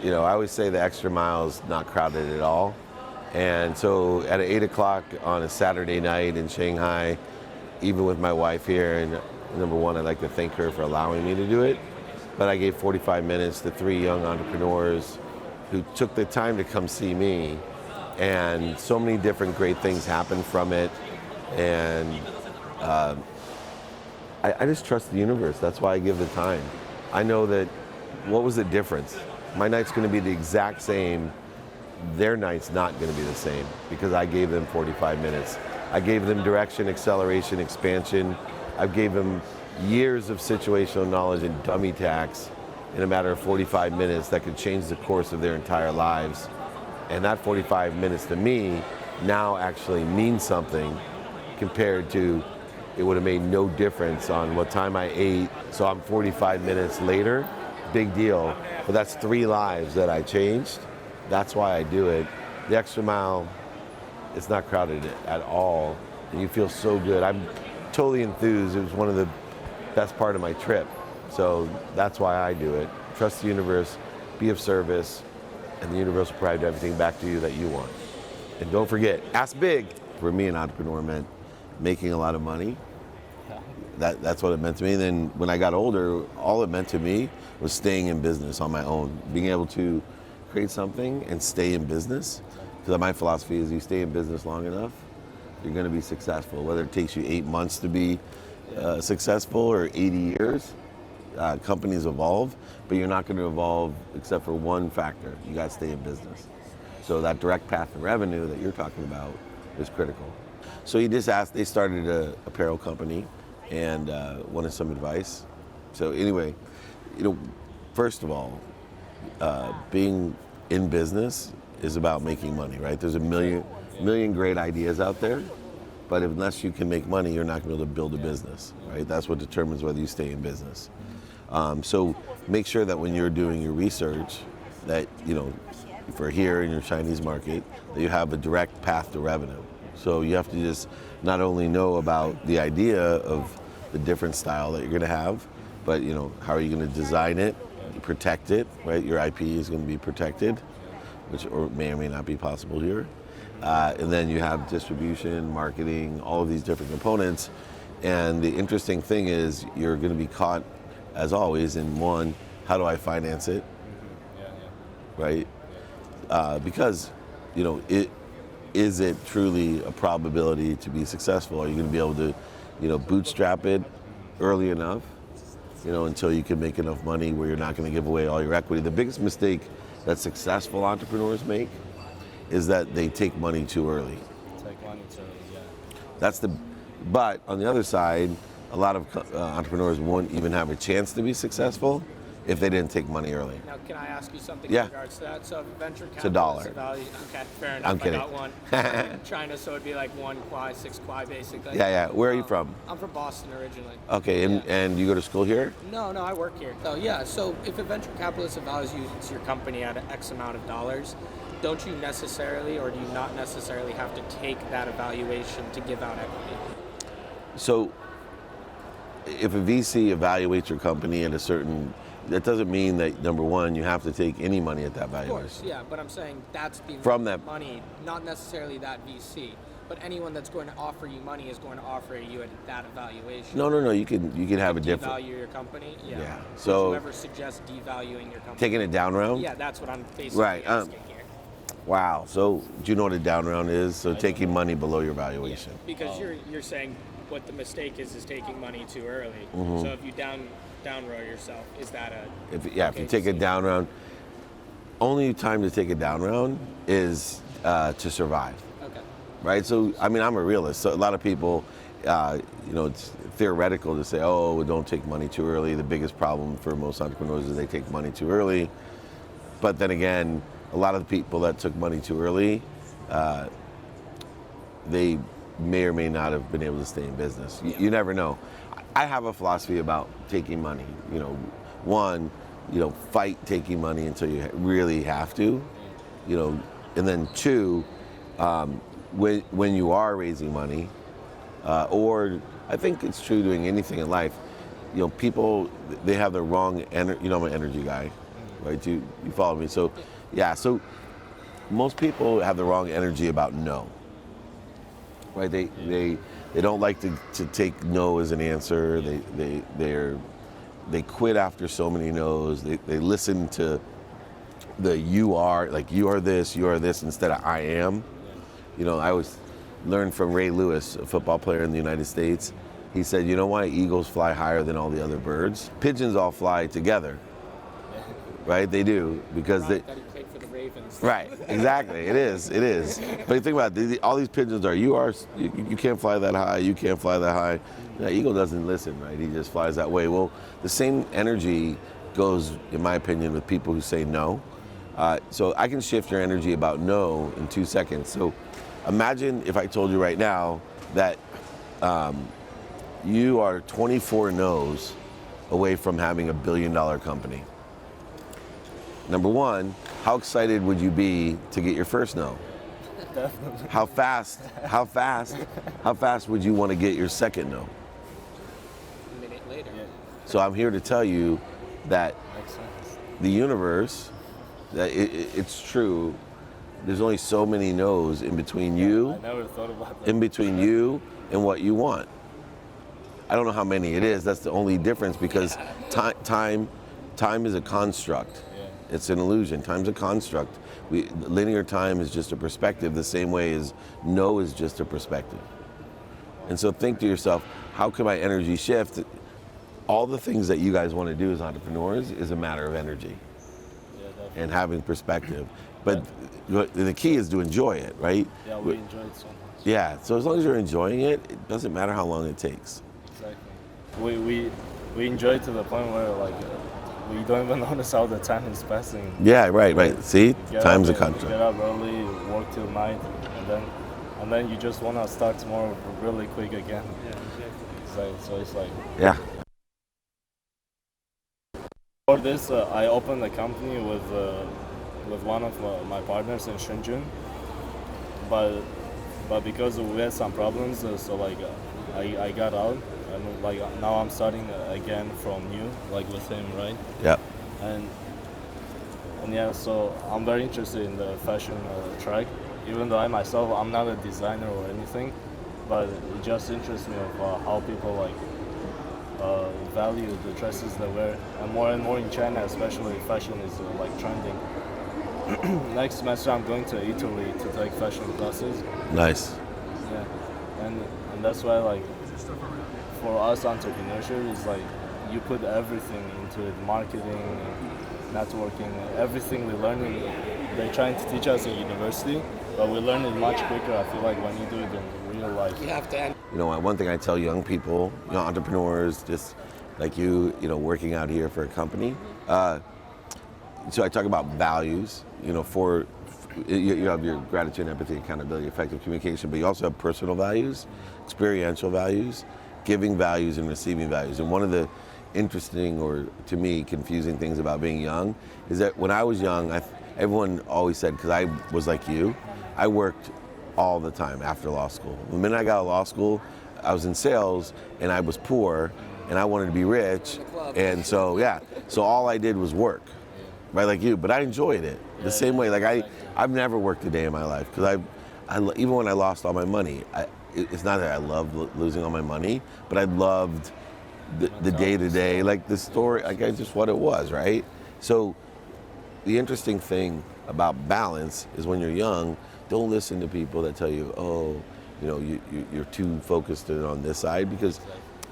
I always say the extra mile is not crowded at all. And so at 8 o'clock on a Saturday night in Shanghai, even with my wife here, and number one, I'd like to thank her for allowing me to do it, but I gave 45 minutes to 3 young entrepreneurs who took the time to come see me, and so many different great things happened from it. And I just trust the universe. That's why I give the time. I know that, what was the difference? My night's going to be the exact same. Their night's not going to be the same because I gave them 45 minutes. I gave them direction, acceleration, expansion. I gave them years of situational knowledge and dummy tax in a matter of 45 minutes that could change the course of their entire lives. And that 45 minutes to me now actually means something compared to it would have made no difference on what time I ate. So I'm 45 minutes later, big deal. But that's 3 lives that I changed. That's why I do it. The extra mile, it's not crowded at all. And you feel so good. I'm totally enthused. It was one of the best part of my trip. So that's why I do it. Trust the universe, be of service, and the universe will provide everything back to you that you want. And don't forget, ask big. For me, an entrepreneur meant making a lot of money. That's what it meant to me. And then when I got older, all it meant to me was staying in business on my own, being able to create something and stay in business. Because my philosophy is you stay in business long enough, you're going to be successful. Whether it takes you 8 months to be successful or 80 years, companies evolve, but you're not going to evolve except for one factor. You got to stay in business. So that direct path to revenue that you're talking about is critical. So he just asked, they started an apparel company and wanted some advice. So anyway, first of all, being in business is about making money, right? There's a million great ideas out there, but unless you can make money, you're not going to be able to build a business, right? That's what determines whether you stay in business. So make sure that when you're doing your research that, for here in your Chinese market, that you have a direct path to revenue. So you have to just not only know about the idea of the different style that you're going to have, but how are you going to design it, protect it, right? Your IP is going to be protected, which may or may not be possible here. And then you have distribution, marketing, all of these different components. And the interesting thing is you're going to be caught, as always, in one, how do I finance it, right? Because, is it truly a probability to be successful? Are you going to be able to, bootstrap it early enough, until you can make enough money where you're not going to give away all your equity? The biggest mistake that successful entrepreneurs make is that they take money too early. But on the other side, a lot of entrepreneurs won't even have a chance to be successful if they didn't take money early. Now, can I ask you something in regards to that? So venture capital is a value. Okay, fair enough. I'm kidding. I got one. China, so it'd be like 1 kwai, 6 kwai, basically. Yeah. Where are you from? I'm from Boston originally. Okay, and you go to school here? No, I work here. So if a venture capitalist evaluates your company at X amount of dollars, don't you necessarily, or do you not necessarily have to take that evaluation to give out equity? So if a VC evaluates your company at a certain, that doesn't mean that, number one, you have to take any money at that valuation. Of course, yeah, but I'm saying that's the from that money, not necessarily that VC, but anyone that's going to offer you money is going to offer you at that evaluation. No. You can have a different. Devalue your company. Yeah. So would you ever suggest devaluing your company? Taking it down round? Yeah, that's what I'm basically asking here. Wow. So do you know what a down round is? So taking money below your valuation. Yeah, because you're saying what the mistake is taking money too early. Mm-hmm. So if you down row yourself, is that if you take a down round, only time to take a down round is to survive. Okay. Right. So I'm a realist. So a lot of people, it's theoretical to say, oh, don't take money too early. The biggest problem for most entrepreneurs is they take money too early. But then again, a lot of the people that took money too early, they may or may not have been able to stay in business. You never know. I have a philosophy about taking money. One, fight taking money until you really have to, and then two, when you are raising money, or I think it's true doing anything in life, people, they have the wrong energy. I'm an energy guy. right? You follow me. So, yeah. So most people have the wrong energy about no, right? They don't like to take no as an answer. They quit after so many no's. They listen to the you are this instead of I am. You know, I always learned from Ray Lewis, a football player in the United States. He said, you know why eagles fly higher than all the other birds? Pigeons all fly together, right? They do, because they... That he played for the Ravens. Right, exactly, it is. But you think about it, all these pigeons you can't fly that high, you can't fly that high. The eagle doesn't listen, right? He just flies that way. Well, the same energy goes, in my opinion, with people who say no. So I can shift your energy about no in 2 seconds. So imagine if I told you right now that you are 24 no's away from having $1 billion company. Number one, how excited would you be to get your first no? Definitely. How fast would you want to get your second no? A minute later. Yeah. So I'm here to tell you that Makes sense. the universe, that it's true, there's only so many no's in between you, I never thought about that. in between you and what you want. I don't know how many it is. That's the only difference, because time is a construct. Yeah. It's an illusion. Time's a construct. Linear time is just a perspective, the same way as no is just a perspective. And so think to yourself, how can my energy shift? All the things that you guys want to do as entrepreneurs is a matter of energy and having perspective. But the key is to enjoy it, right? Yeah, we enjoy it so much. Yeah, so as long as you're enjoying it, it doesn't matter how long it takes. Exactly. We enjoy it to the point where we don't even notice how the time is passing. Yeah, right. See, time's a You contract. get up early, work till night, and then you just want to start tomorrow really quick again. Yeah, so it's like. Yeah. For this, I opened a company with one of my partners in Shenzhen, but because we had some problems, I got out, and now I'm starting again from new, with him, right? Yeah. And yeah, so I'm very interested in the fashion track, even though I'm not a designer or anything, but it just interests me of how people value the dresses they wear, and more in China, especially fashion is trending. Next semester I'm going to Italy to take fashion classes. Nice. Yeah, and that's why for us entrepreneurship is you put everything into it, marketing, networking, everything we learn. They're trying to teach us in university, but we learn it much quicker. I feel when you do it in real life. You have to. You know, one thing I tell young people, entrepreneurs, just like you working out here for a company. So I talk about values. You have your gratitude, empathy, accountability, effective communication, but you also have personal values, experiential values, giving values, and receiving values. And one of the interesting, or to me, confusing things about being young is that when I was young, everyone always said, because I was like you, I worked all the time after law school. The minute I got out of law school, I was in sales and I was poor and I wanted to be rich. And so all I did was work, right, like you, but I enjoyed it the same way. I've never worked a day in my life, because even when I lost all my money, it's not that I loved losing all my money, but I loved the day-to-day, the story, just what it was, right? So the interesting thing about balance is when you're young, don't listen to people that tell you, you're too focused on this side, because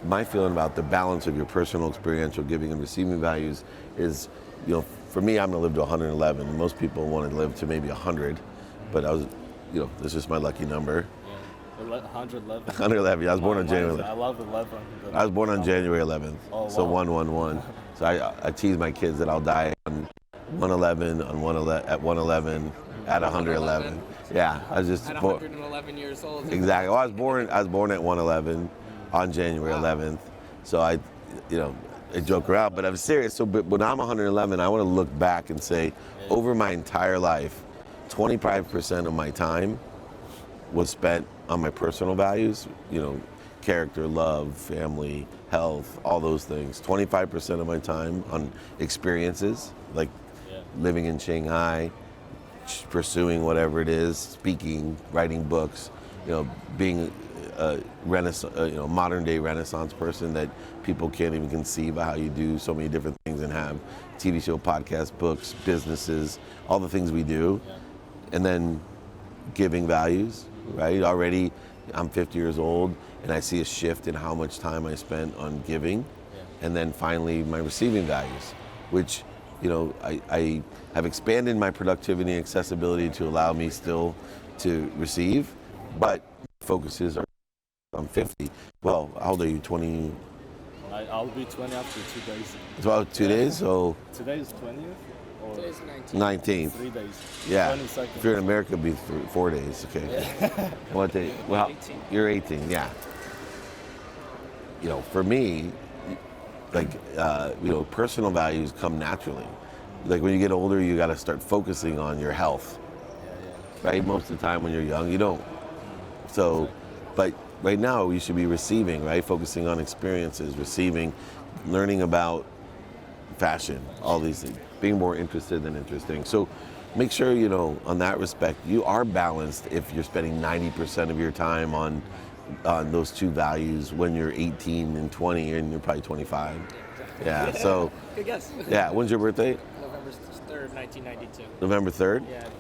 my feeling about the balance of your personal, experiential, giving and receiving values is, for me, I'm gonna live to 111. Most people want to live to maybe 100, but this is just my lucky number. 111. 111. I was born on January 11th. I love 11. I was born on January 11th, so 111. So I tease my kids that I'll die on 111, at 111, at 111. Yeah, I was just at 111 years old. Exactly. Well, I was born at 111 on January 11th. So I joke around, but I'm serious. So, but when I'm 111, I want to look back and say, over my entire life, 25% of my time was spent on my personal values, character, love, family, health, all those things. 25% of my time on experiences, living in Shanghai, pursuing whatever it is, speaking, writing books, being a modern day Renaissance person that people can't even conceive of how you do so many different things and have TV show, podcasts, books, businesses, all the things we do, and then giving values, right? Already, I'm 50 years old, and I see a shift in how much time I spent on giving, and then finally my receiving values, which, I have expanded my productivity and accessibility to allow me still to receive, but focuses are, I'm 50. Well, how old are you? 20? I'll be 20 after 2 days. It's about 2 days, so. Today is 20th? Or Today's 19. 19th. 3 days. Yeah. 22nd. If you're in America, it'd be 4 days. Okay. What day? Well, 18. you're 18. Yeah. For me, personal values come naturally. Like when you get older, you got to start focusing on your health. Right? Most of the time when you're young, you don't. So, but right now you should be receiving, right? Focusing on experiences, receiving, learning about fashion, all these things, being more interested than interesting. So make sure, on that respect, you are balanced if you're spending 90% of your time on those two values when you're 18 and 20 and you're probably 25. Yeah, so. Good guess. Yeah, when's your birthday? November 3rd, 1992. November 3rd? Yeah, November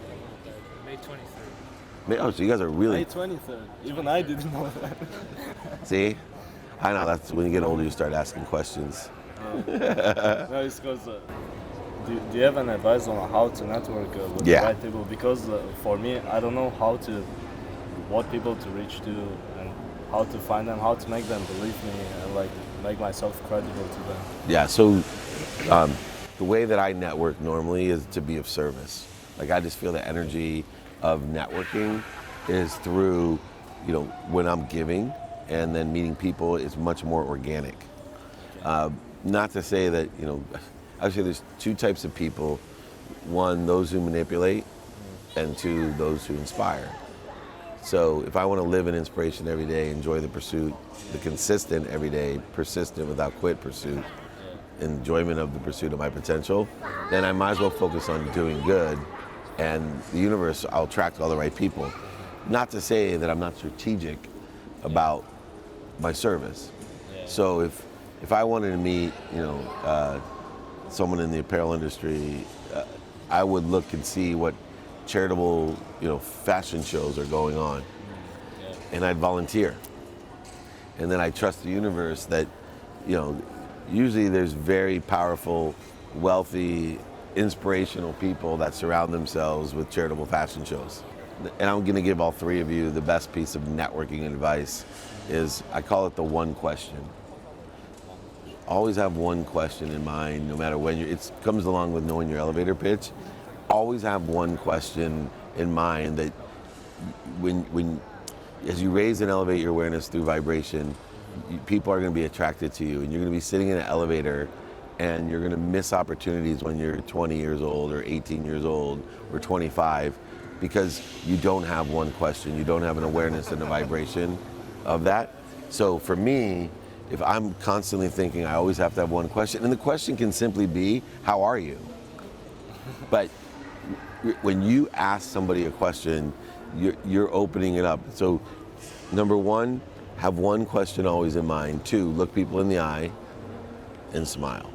3rd. May 23rd. Oh, so you guys are really. May 23rd. Even I didn't know that. See? I know, that's when you get older, you start asking questions. No, it's because. Do you have an advice on how to network with the right people? Because for me, I don't know what people to reach to and how to find them, how to make them believe me and make myself credible to them. Yeah, so the way that I network normally is to be of service. I just feel the energy of networking is through, when I'm giving, and then meeting people is much more organic. Not to say that, I would say there's two types of people. One, those who manipulate, and two, those who inspire. So if I want to live in inspiration every day, enjoy the pursuit, the consistent everyday, persistent without quit pursuit, enjoyment of the pursuit of my potential, then I might as well focus on doing good, and the universe, I'll attract all the right people. Not to say that I'm not strategic about my service. So if I wanted to meet, someone in the apparel industry, I would look and see what charitable, fashion shows are going on, and I'd volunteer. And then I trust the universe that, usually there's very powerful, wealthy, inspirational people that surround themselves with charitable fashion shows. And I'm gonna give all three of you the best piece of networking advice is, I call it the one question. Always have one question in mind, no matter when it comes along with knowing your elevator pitch. Always have one question in mind that as you raise and elevate your awareness through vibration, people are going to be attracted to you, and you're going to be sitting in an elevator and you're going to miss opportunities when you're 20 years old or 18 years old or 25 because you don't have one question. You don't have an awareness and a vibration of that. So for me, if I'm constantly thinking, I always have to have one question, and the question can simply be, how are you? But when you ask somebody a question, you're opening it up. So number one, have one question always in mind. Two, look people in the eye and smile.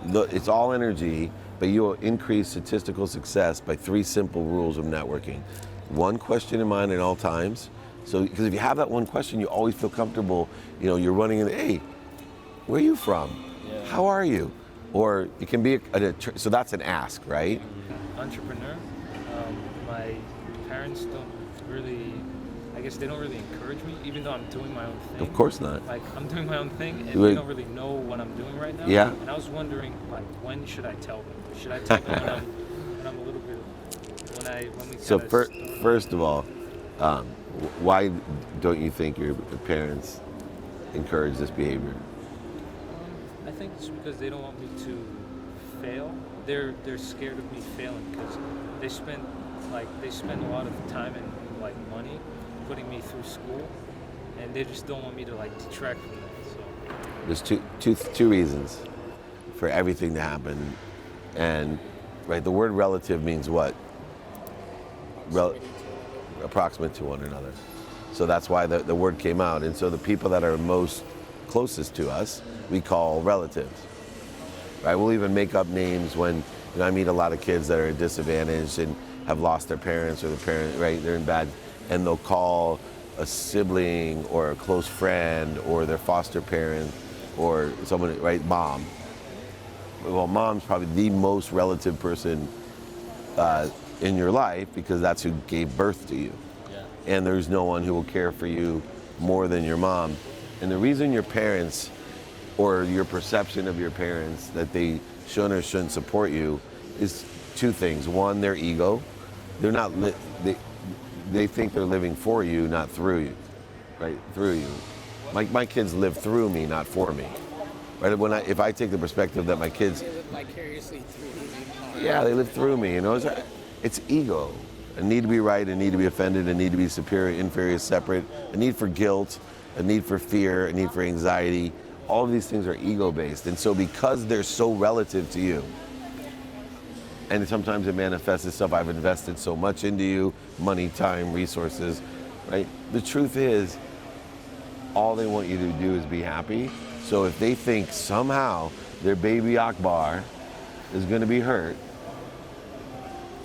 It's all energy, but you will increase statistical success by three simple rules of networking. One question in mind at all times. So, because if you have that one question, you always feel comfortable. You're running in, hey, where are you from? Yeah. How are you? Or it can be, so that's an ask, right? Entrepreneur. My parents don't really, they don't really encourage me, even though I'm doing my own thing. Of course not. I'm doing my own thing, and they don't really know what I'm doing right now. Yeah. And I was wondering, when should I tell them? Should I tell them when I'm a little bit, when we So first of all, why don't you think your parents encourage this behavior? I think it's because they don't want me to fail. They're scared of me failing because they spend a lot of time and money putting me through school, and they just don't want me to detract from that. So there's two reasons for everything to happen, and right? The word relative means what? Approximate to one another. So that's why the word came out. And so the people that are most closest to us, we call relatives, right? We'll even make up names when, I meet a lot of kids that are disadvantaged and have lost their parents, or their parents, right? They're in bad, and they'll call a sibling or a close friend or their foster parent or someone, right? Mom. Well, mom's probably the most relative person in your life, because that's who gave birth to you. Yeah. And there's no one who will care for you more than your mom. And the reason your parents, or your perception of your parents, that they should or shouldn't support you, is two things. One, their ego. They're not they think they're living for you, not through you, right? Through you. My kids live through me, not for me, right? If I take the perspective that my kids, They live vicariously through you. yeah, they live through me. It's ego. A need to be right, a need to be offended, a need to be superior, inferior, separate, a need for guilt, a need for fear, a need for anxiety. All of these things are ego-based. And so because they're so relative to you, and sometimes it manifests itself, I've invested so much into you, money, time, resources, right? The truth is, all they want you to do is be happy. So if they think somehow their baby Akbar is going to be hurt,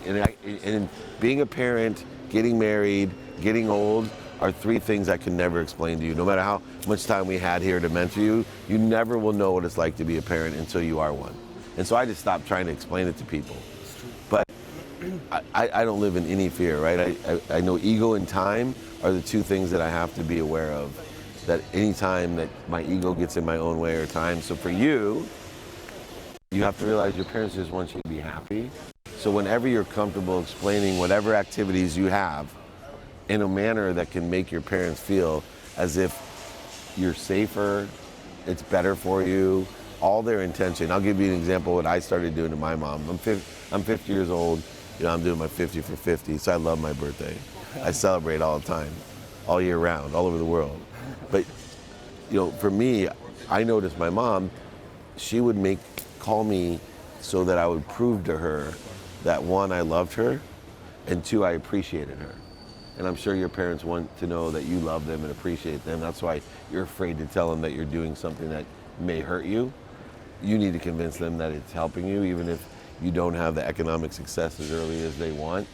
and being a parent, getting married, getting old, are three things I can never explain to you. No matter how much time we had here to mentor you, you never will know what it's like to be a parent until you are one. And so I just stopped trying to explain it to people. But I don't live in any fear, right? I know ego and time are the two things that I have to be aware of. That any time that my ego gets in my own way, or time. So for you, you have to realize your parents just want you to be happy. So whenever you're comfortable explaining whatever activities you have in a manner that can make your parents feel as if you're safer, it's better for you, all their intention. I'll give you an example of what I started doing to my mom. I'm 50 years old. I'm doing my 50 for 50, so I love my birthday. I celebrate all the time, all year round, all over the world. But for me, I noticed my mom, she would call me so that I would prove to her that, one, I loved her, and two, I appreciated her. And I'm sure your parents want to know that you love them and appreciate them. That's why you're afraid to tell them that you're doing something that may hurt you. You need to convince them that it's helping you, even if you don't have the economic success as early as they want.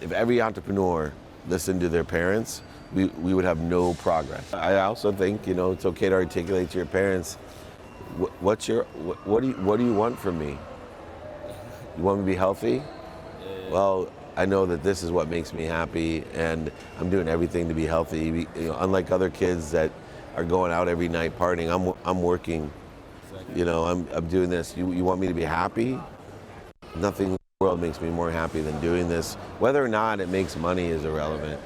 If every entrepreneur listened to their parents, we would have no progress. I also think, it's okay to articulate to your parents, what do you want from me? You want me to be healthy? Yeah. Well, I know that this is what makes me happy, and I'm doing everything to be healthy. Unlike other kids that are going out every night partying, I'm working. Exactly. I'm doing this. You want me to be happy? Nothing in the world makes me more happy than doing this. Whether or not it makes money is irrelevant.